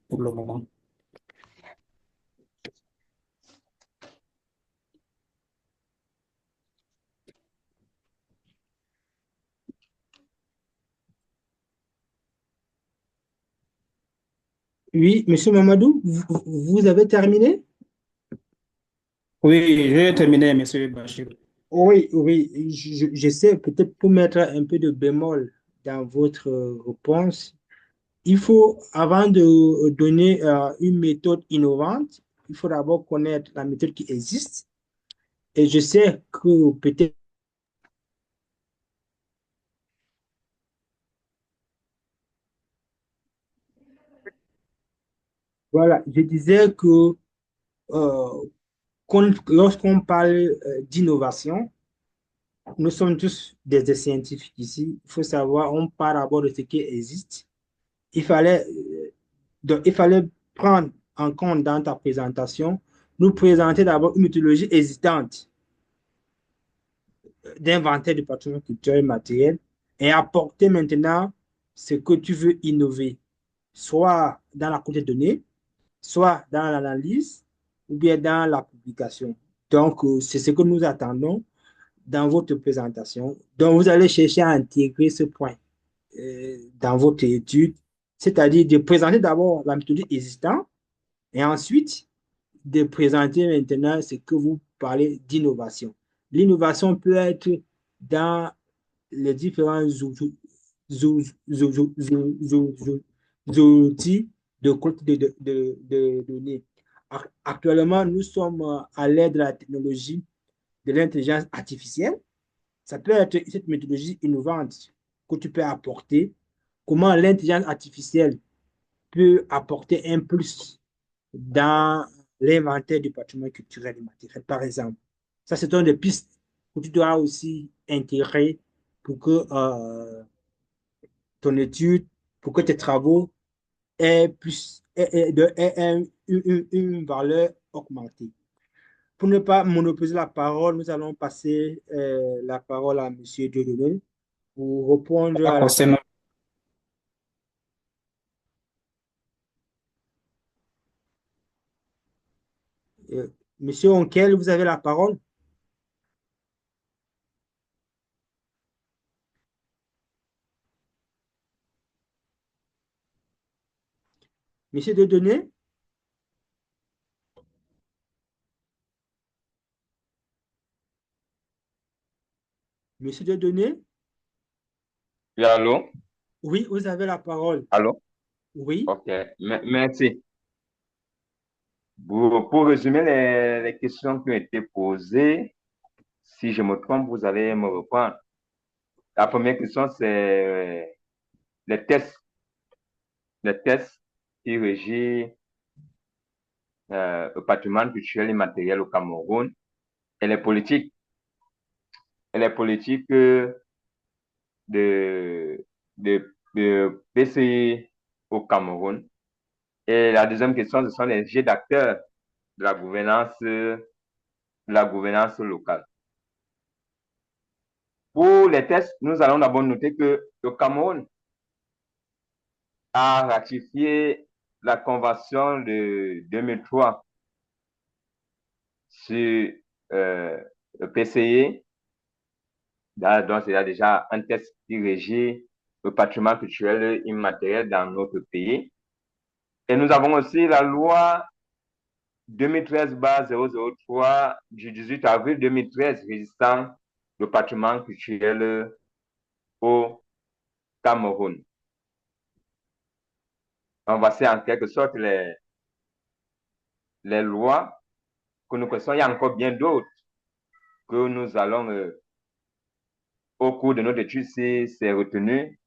pour le moment. Oui, Monsieur Mamadou, vous avez terminé? Oui, j'ai terminé, monsieur Bachir. Oui, oui, j'essaie peut-être pour mettre un peu de bémol dans votre réponse. Il faut, avant de donner une méthode innovante, il faut d'abord connaître la méthode qui existe. Et je sais que peut-être, voilà, je disais que euh, lorsqu'on parle d'innovation, nous sommes tous des scientifiques ici. Il faut savoir, on part d'abord de ce qui existe. Il fallait, il fallait prendre en compte dans ta présentation, nous présenter d'abord une méthodologie existante d'inventaire du patrimoine culturel et matériel et apporter maintenant ce que tu veux innover, soit dans la collecte de données, soit dans l'analyse ou bien dans la publication. Donc, c'est ce que nous attendons dans votre présentation. Donc, vous allez chercher à intégrer ce point dans votre étude, c'est-à-dire de présenter d'abord la méthode existante et ensuite de présenter maintenant ce que vous parlez d'innovation. L'innovation peut être dans les différents outils de collecte de données. Actuellement, nous sommes à l'aide de la technologie de l'intelligence artificielle. Ça peut être cette méthodologie innovante que tu peux apporter. Comment l'intelligence artificielle peut apporter un plus dans l'inventaire du patrimoine culturel et matériel, par exemple. Ça, c'est une des pistes que tu dois aussi intégrer pour que ton étude, pour que tes travaux aient, plus, aient une valeur augmentée. Pour ne pas monopoliser la parole, nous allons passer la parole à M. Dieudonné pour répondre à D'accord, la... c'est moi. Monsieur Onkel, vous avez la parole. Monsieur Dieudonné, Monsieur Dieudonné, Oui, allô? oui, vous avez la parole. Allô? Oui. OK. Merci. Pour résumer les questions qui ont été posées, si je me trompe, vous allez me reprendre. La première question, c'est les tests, les tests qui régissent le patrimoine culturel et matériel au Cameroun et les politiques de, de PCI au Cameroun. Et la deuxième question, ce sont les jeux d'acteurs de la gouvernance locale. Pour les tests, nous allons d'abord noter que le Cameroun a ratifié la convention de 2003 sur le PCI, donc il y a déjà un test qui régit le patrimoine culturel immatériel dans notre pays. Et nous avons aussi la loi 2013-003 du 18 avril 2013 régissant le patrimoine culturel au Cameroun. Donc, voici en quelque sorte les lois que nous connaissons. Il y a encore bien d'autres que nous allons, au cours de notre étude, si c'est retenu,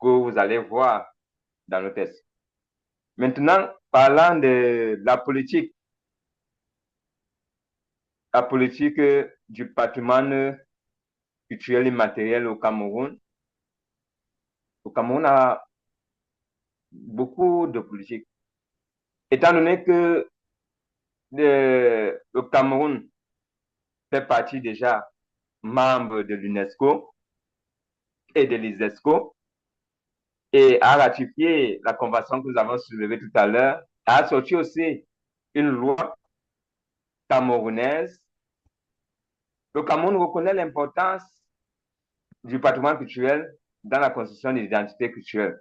que vous allez voir dans nos tests. Maintenant, parlant de la politique du patrimoine culturel et matériel au Cameroun a beaucoup de politiques. Étant donné que le Cameroun fait partie déjà membre de l'UNESCO et de l'ISESCO, et a ratifié la convention que nous avons soulevée tout à l'heure, a sorti aussi une loi camerounaise. Le Cameroun reconnaît l'importance du patrimoine culturel dans la construction de l'identité culturelle.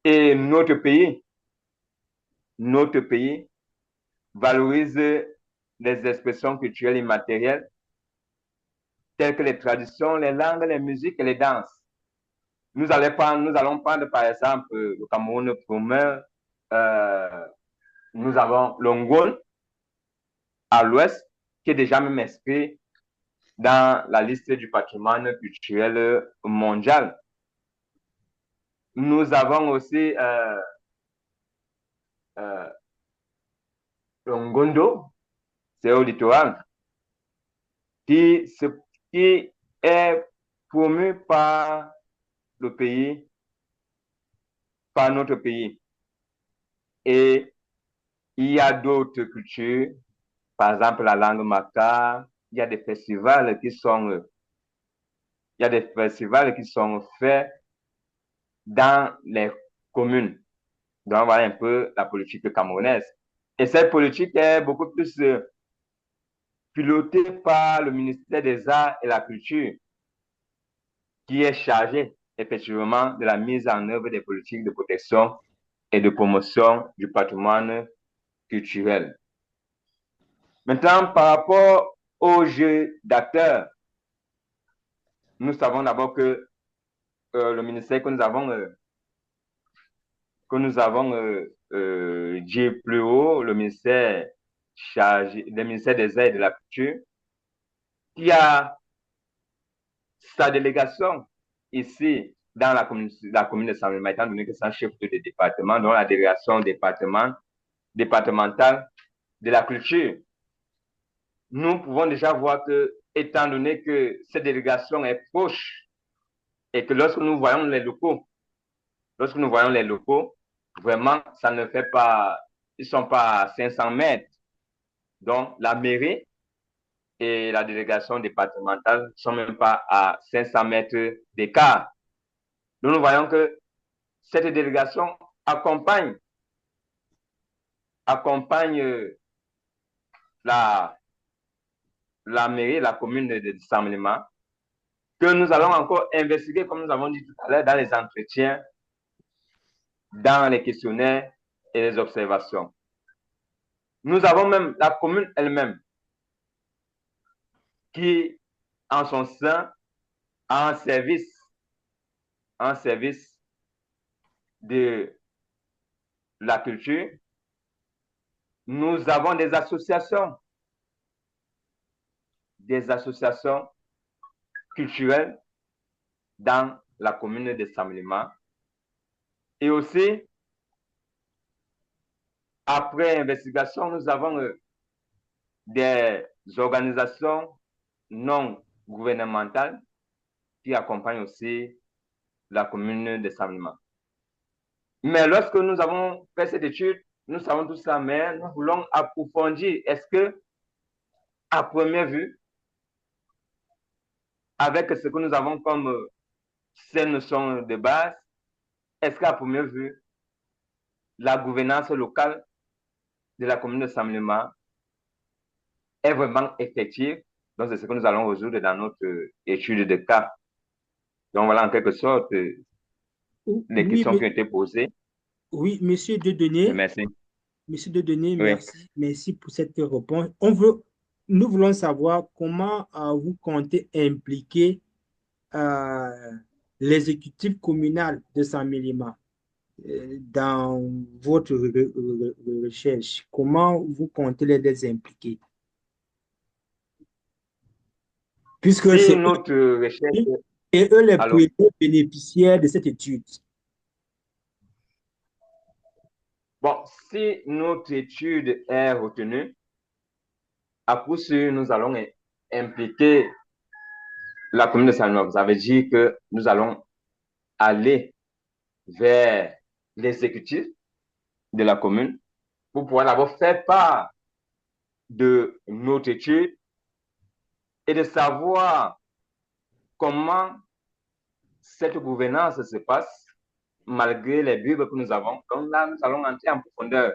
Et notre pays valorise les expressions culturelles immatérielles telles que les traditions, les langues, les musiques et les danses. Nous allons prendre par exemple le Cameroun promeut, nous avons le Ngol à l'ouest qui est déjà même inscrit dans la liste du patrimoine culturel mondial. Nous avons aussi le Ngondo, c'est au littoral, qui est promu par le pays, par notre pays. Et il y a d'autres cultures, par exemple la langue Maka, il y a des festivals qui sont faits dans les communes. Donc voilà un peu la politique camerounaise. Et cette politique est beaucoup plus pilotée par le ministère des Arts et la Culture, qui est chargé effectivement de la mise en œuvre des politiques de protection et de promotion du patrimoine culturel. Maintenant, par rapport au jeu d'acteurs, nous savons d'abord que le ministère que nous avons dit plus haut, le ministère chargé, le ministère des Arts et de la Culture, qui a sa délégation ici dans la commune de Saint-Léma, étant donné que c'est un chef de département, dont la délégation départementale de la culture. Nous pouvons déjà voir que, étant donné que cette délégation est proche et que lorsque nous voyons les locaux, vraiment, ça ne fait pas, ils sont pas à 500 mètres. Donc, la mairie et la délégation départementale ne sont même pas à 500 mètres d'écart. Nous voyons que cette délégation accompagne la mairie, la commune de Saint-Léma, que nous allons encore investiguer, comme nous avons dit tout à l'heure, dans les entretiens, dans les questionnaires et les observations. Nous avons même la commune elle-même qui, en son sein, a un service de la culture. Nous avons des associations culturelles dans la commune de Saint-Léma. Et aussi, après investigation, nous avons des organisations non gouvernementales qui accompagnent aussi la commune de Saint-Léma. Mais lorsque nous avons fait cette étude, nous savons tout ça, mais nous voulons approfondir. Est-ce que, à première vue, avec ce que nous avons comme ces notions de base, est-ce qu'à première vue, la gouvernance locale de la commune de Saint-Léma est vraiment effective? Donc, c'est ce que nous allons résoudre dans notre étude de cas. Donc, voilà en quelque sorte les questions qui ont été posées. Oui, Monsieur Dieudonné. Merci. Monsieur Dieudonné, Oui. merci pour cette réponse. Nous voulons savoir comment vous comptez impliquer l'exécutif communal de Saint-Mélimah dans votre recherche. Comment vous comptez les impliquer? Puisque Si c'est notre recherche... et eux les Allô? premiers bénéficiaires de cette étude. Bon, si notre étude est retenue, à coup sûr, nous allons impliquer la commune de Saint-Léma. Vous avez dit que nous allons aller vers l'exécutif de la commune pour pouvoir d'abord faire part de notre étude et de savoir comment cette gouvernance se passe malgré les bulbes que nous avons. Donc là, nous allons entrer en profondeur.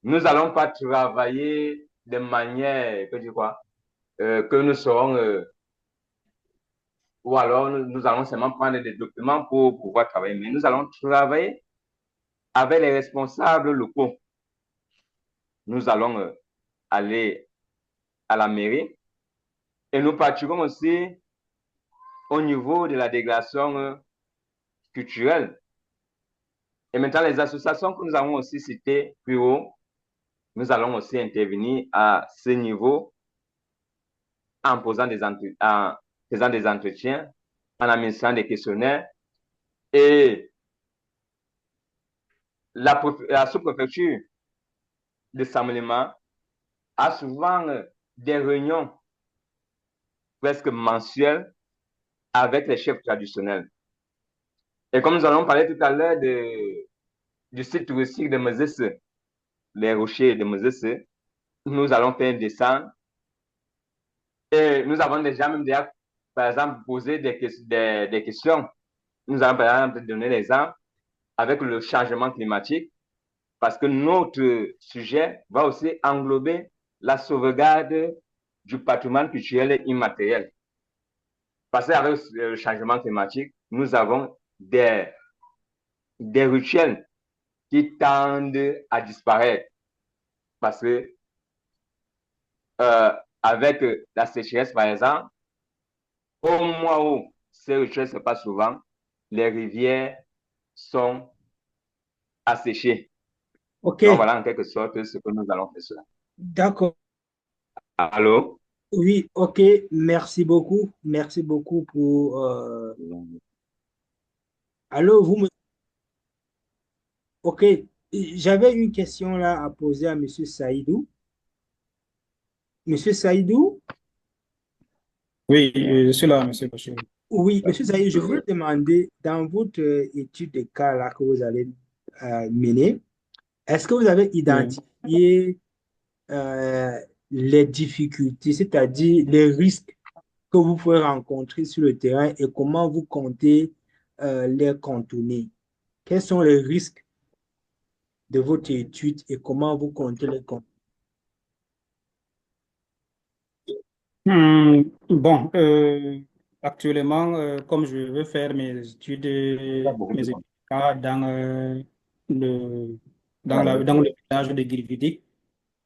Nous n'allons pas travailler de manière, que nous serons, ou alors nous allons seulement prendre des documents pour pouvoir travailler, mais nous allons travailler avec les responsables locaux. Nous allons aller à la mairie et nous partirons aussi au niveau de la délégation culturelle. Et maintenant, les associations que nous avons aussi citées plus haut, nous allons aussi intervenir à ce niveau en faisant des entretiens, en administrant des questionnaires. Et la sous-préfecture de Saint-Mélément a souvent des réunions presque mensuelles avec les chefs traditionnels. Et comme nous allons parler tout à l'heure du site touristique de Mezesse, les rochers de Mezesse, nous allons faire un dessin. Et nous avons déjà par exemple, posé des questions. Nous allons, par exemple, donner l'exemple avec le changement climatique, parce que notre sujet va aussi englober la sauvegarde du patrimoine culturel immatériel. Parce qu'avec le changement climatique, nous avons des rituels qui tendent à disparaître. Parce que avec la sécheresse, par exemple, au mois où ces rituels se passent souvent, les rivières sont asséchées. Ok, Donc voilà en quelque sorte ce que nous allons faire cela. d'accord. Allô? Oui, ok, merci beaucoup. Merci beaucoup pour... Allô, vous me... Ok, j'avais une question là à poser à Monsieur Saïdou. Monsieur Saïdou? Oui, je suis là, monsieur Bachir. Oui, Monsieur Saïdou, je voulais demander, dans votre étude de cas là que vous allez mener, est-ce que vous avez Oui. identifié les difficultés, c'est-à-dire les risques que vous pouvez rencontrer sur le terrain et comment vous comptez les contourner? Quels sont les risques de votre étude et comment vous comptez les contourner? Bon, actuellement, comme je veux faire mes études dans, le, dans le village de Girividi,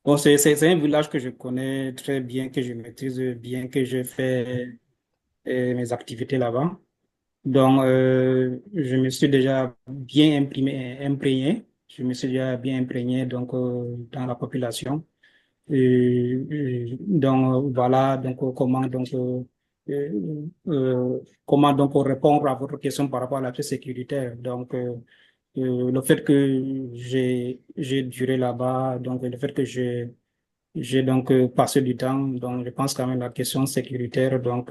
bon, c'est un village que je connais très bien, que je maîtrise bien, que je fais mes activités là-bas. Donc, je me suis déjà bien imprégné, je me suis déjà bien imprégné donc, dans la population. Donc voilà donc comment donc répondre à votre question par rapport à l'aspect sécuritaire. Donc le fait que j'ai duré là-bas, donc le fait que j'ai donc passé du temps, donc je pense quand même la question sécuritaire, donc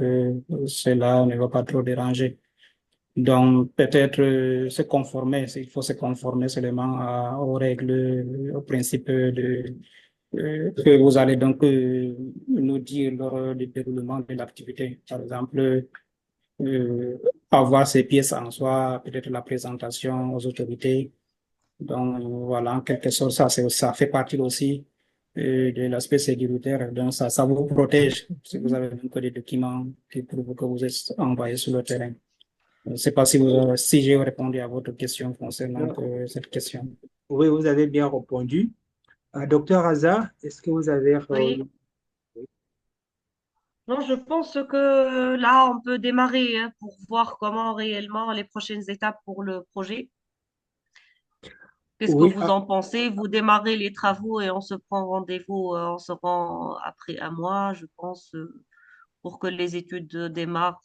cela ne va pas trop déranger. Donc, peut-être il faut se conformer seulement aux règles, aux principes que vous allez donc nous dire lors du déroulement de l'activité. Par exemple, euh, avoir ces pièces en soi, peut-être la présentation aux autorités. Donc, voilà, en quelque sorte, ça fait partie aussi de l'aspect sécuritaire. Donc, ça vous protège si vous avez donc des documents qui prouvent que vous êtes envoyé sur le terrain. Je ne sais pas si j'ai répondu à votre question concernant cette question. Oui, vous avez bien répondu. Docteur Hazard, est-ce que vous avez... Oui, non, je pense que là, on peut démarrer hein, pour voir comment réellement les prochaines étapes pour le projet. Qu'est-ce que oui, vous en pensez? Vous démarrez les travaux et on se prend rendez-vous, on se rend après un mois, je pense, pour que les études démarrent.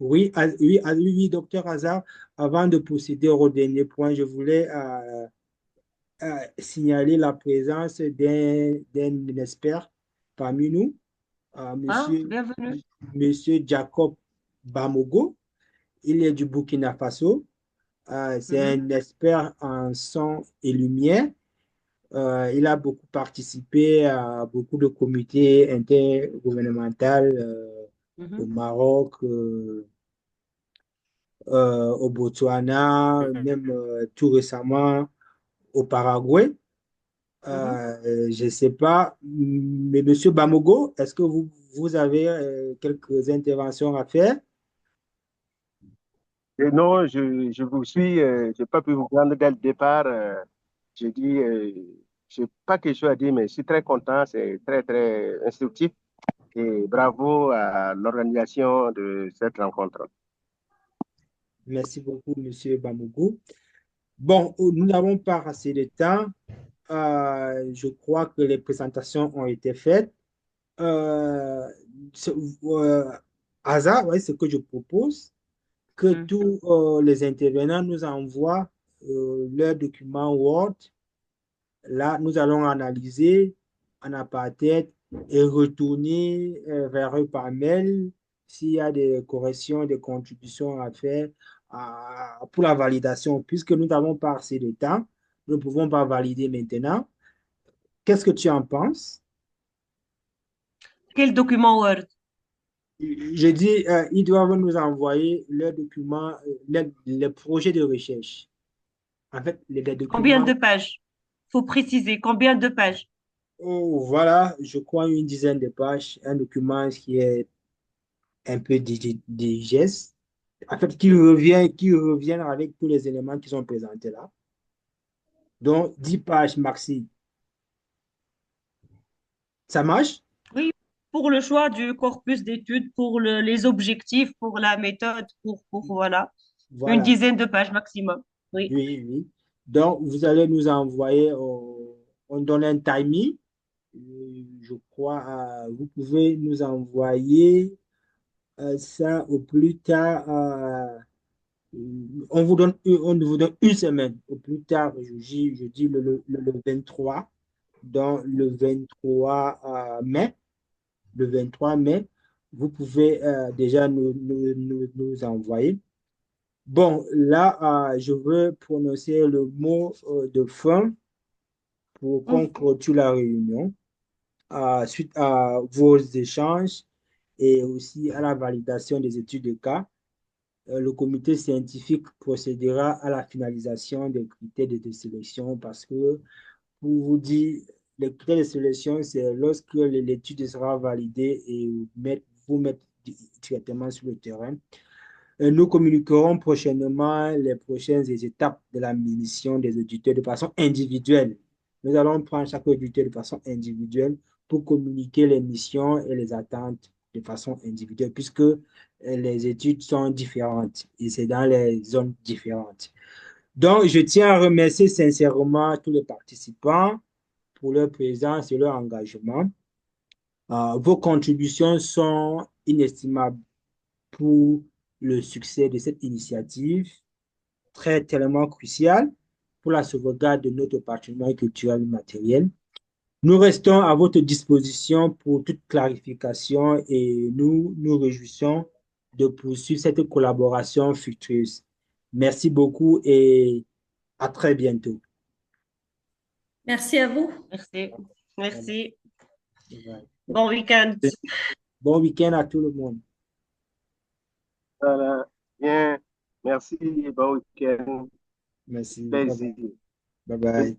oui, oui, docteur Hazard, avant de procéder au dernier point, je voulais signaler la présence d'un expert parmi nous, Hein? monsieur, Bienvenue. monsieur Jacob Bamogo. Il est du Burkina Faso. C'est Mhm, un expert en son et lumière. Il a beaucoup participé à beaucoup de comités intergouvernementaux au mhm. Maroc, au Botswana, même tout récemment au Paraguay. Mhm. Je ne sais pas, mais Monsieur Bamogo, est-ce que vous avez quelques interventions à faire? Et non, je vous suis, je n'ai pas pu vous prendre dès le départ. Je dis, je n'ai pas quelque chose à dire, mais je suis très content, c'est très, très instructif et bravo à l'organisation de cette rencontre. Merci beaucoup, Monsieur Bamogo. Bon, nous n'avons pas assez de temps. Je crois que les présentations ont été faites. Euh, ce- euh, Hasard, ouais, ce que je propose, que Mhm. tous les intervenants nous envoient leurs documents Word. Là, nous allons analyser en apartheid et retourner vers eux par mail s'il y a des corrections, des contributions à faire pour la validation. Puisque nous n'avons pas assez de temps, nous ne pouvons pas valider maintenant. Qu'est-ce que tu en penses? Quel document Word? Je dis, ils doivent nous envoyer leurs documents, les projets de recherche. En fait, les Combien documents, de pages? Faut préciser combien de pages. oh, voilà, je crois une dizaine de pages, un document qui est un peu digeste. En fait, qui reviennent avec tous les éléments qui sont présentés là. Donc, 10 pages maxi. Ça marche? Oui, pour le choix du corpus d'études, pour les objectifs, pour la méthode, pour voilà, une Voilà. dizaine de pages maximum. Oui. Oui, oui. Donc, vous allez nous envoyer, on donne un timing. Je crois, vous pouvez nous envoyer ça au plus tard. On vous donne une semaine. Au plus tard, je dis le 23. Donc, le 23 mai. Le 23 mai, vous pouvez déjà nous envoyer. Bon, là, je veux prononcer le mot de fin pour qu'on Mm. clôture la réunion. Suite à vos échanges et aussi à la validation des études de cas, le comité scientifique procédera à la finalisation des critères de sélection parce que, pour vous dire, les critères de sélection, c'est lorsque l'étude sera validée et vous mettre directement sur le terrain. Nous communiquerons prochainement les prochaines étapes de la mission des auditeurs de façon individuelle. Nous allons prendre chaque auditeur de façon individuelle pour communiquer les missions et les attentes de façon individuelle, puisque les études sont différentes et c'est dans les zones différentes. Donc, je tiens à remercier sincèrement tous les participants pour leur présence et leur engagement. Vos contributions sont inestimables pour le succès de cette initiative très tellement cruciale pour la sauvegarde de notre patrimoine culturel et matériel. Nous restons à votre disposition pour toute clarification et nous nous réjouissons de poursuivre cette collaboration fructueuse. Merci beaucoup et à très bientôt. Merci à vous. Merci. Voilà. Merci. Voilà. Bon week-end. Bon week-end à tout le monde. Voilà. Bien, merci, bon week-end, Merci. Bye bye. plaisir. Bye bye.